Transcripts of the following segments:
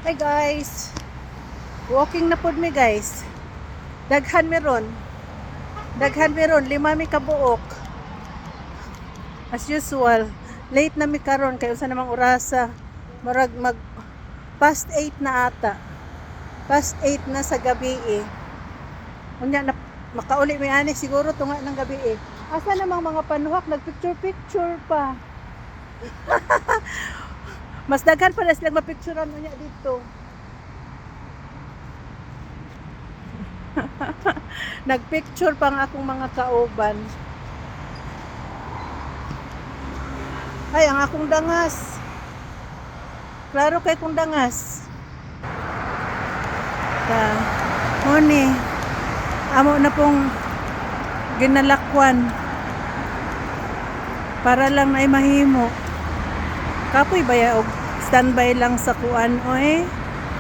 Hi guys, walking na pod mi guys. Daghan meron. Daghan meron, 5 mi kabuok. As usual, late na mi karon kay unsa namang orasa. Murag mag past 8 na ata. Past 8 na sa gabi eh. Unya na makauli mi ani siguro tunga ng gabi eh. Asa namang mga panuhak nagpicture pa. Mas daghan pa na sila mapicturean unya dito. Nagpicture pang akong mga kauban. Ay, ang akong dangas. Klaro kay kong dangas. Moni. Amo na pong ginalakwan. Para lang na mahimo. Kapoy baya og standby lang sa kuan oy.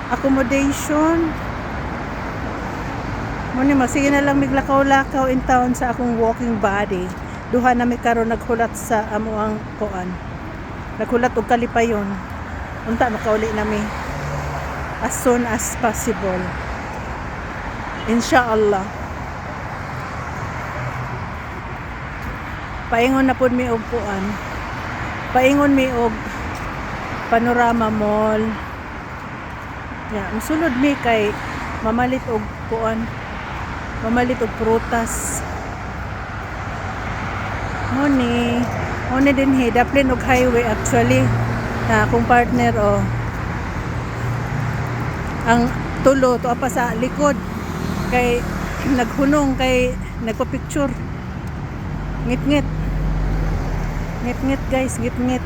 Accommodation. Muna magsige na lang miglakaw-lakaw in town sa akong walking body. Duha na mi karon naghulat sa amo ang kuan. Naghulat og kalipayon. Unta makauli nami as soon as possible. Inshallah. Paingon na pud mi og kuan. Paingon mi og Panorama Mall. Ya, musulod mi kay mamalit og kuan. Mamalit og prutas. Moni din he daplin og highway actually na akong partner o ang tulo to pa sa likod kay naghunong kay nagpa-picture. Ngit-ngit guys, ngit-ngit.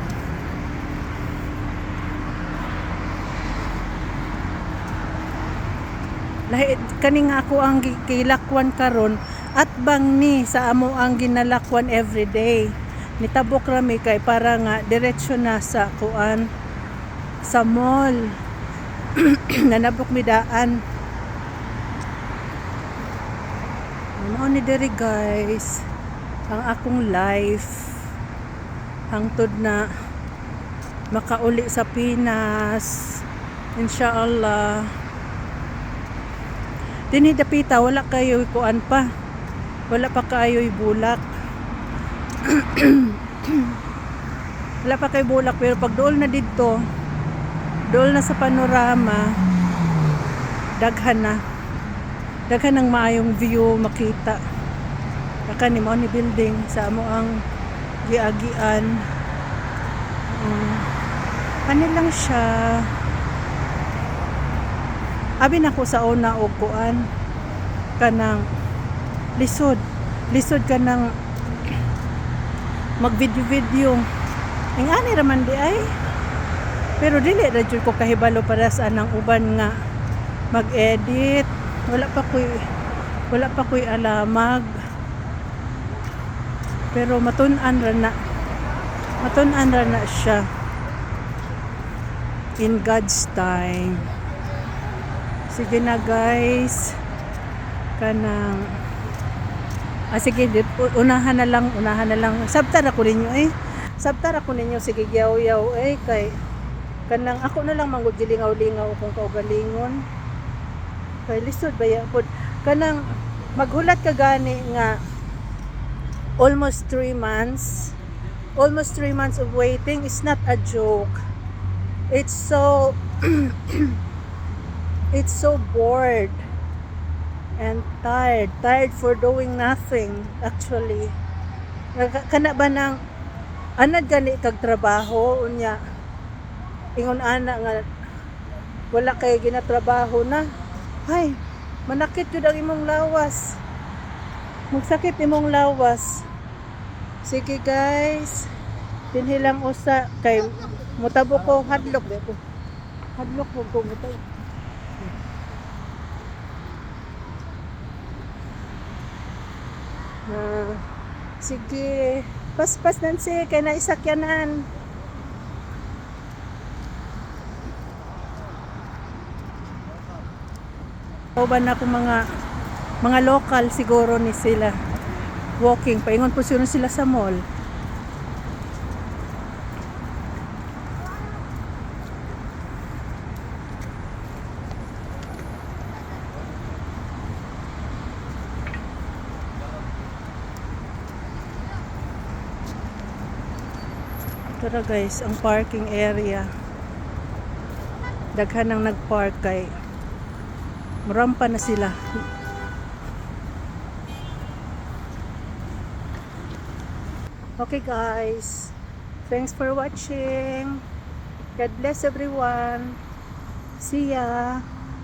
Lahi kaning ako ang kilakwan karon at bang ni sa amo ang ginalakwan everyday. Nitabok rami kay para nga diretso na sa kuan sa mall. Nanabok mi daan. Ano ni diri guys ang akong life hangtod na makauli sa Pinas inshallah. Dinhi dapita wala kayo kuan pa. Wala pa kayo bulak. Wala pa kayo bulak pero pag dool na dito, dool na sa panorama, daghan na. Daghan ng maayong view makita. Baka ni mo ni building sa amo ang giagian. Ano lang siya. Abi na ko sa una og kuan kanang lisod kanang mag-video ingani raman di ay pero dili ra jud ko kahibalo para sa anang uban nga mag-edit wala pa koy alamag pero matun-an ra na siya in God's time. Sige na guys kanang sige unahan na lang sabtar ako ninyo sige yaw kay kanang ako na lang manggod gilingaw-lingaw kung kaugalingon kay lisod baya pod kanang maghulat ka gani nga almost 3 months of waiting is not a joke. It's so it's so bored and tired for doing nothing actually. Kana ba nang anad gani kag trabaho unya ingon ana nga wala kay ginatrabaho na ay manakit jud ang imong lawas magsakit imong lawas. Sige guys dinhi lang usa kay mutabo ko hadlok ko mutabo. Sige paspas nansi kay na isakyanan uban ako mga local siguro ni sila walking paingon po sila sa mall. Tara guys, ang parking area. Daghan nang nagpark kay marampa na sila. Okay guys, thanks for watching. God bless everyone. See ya.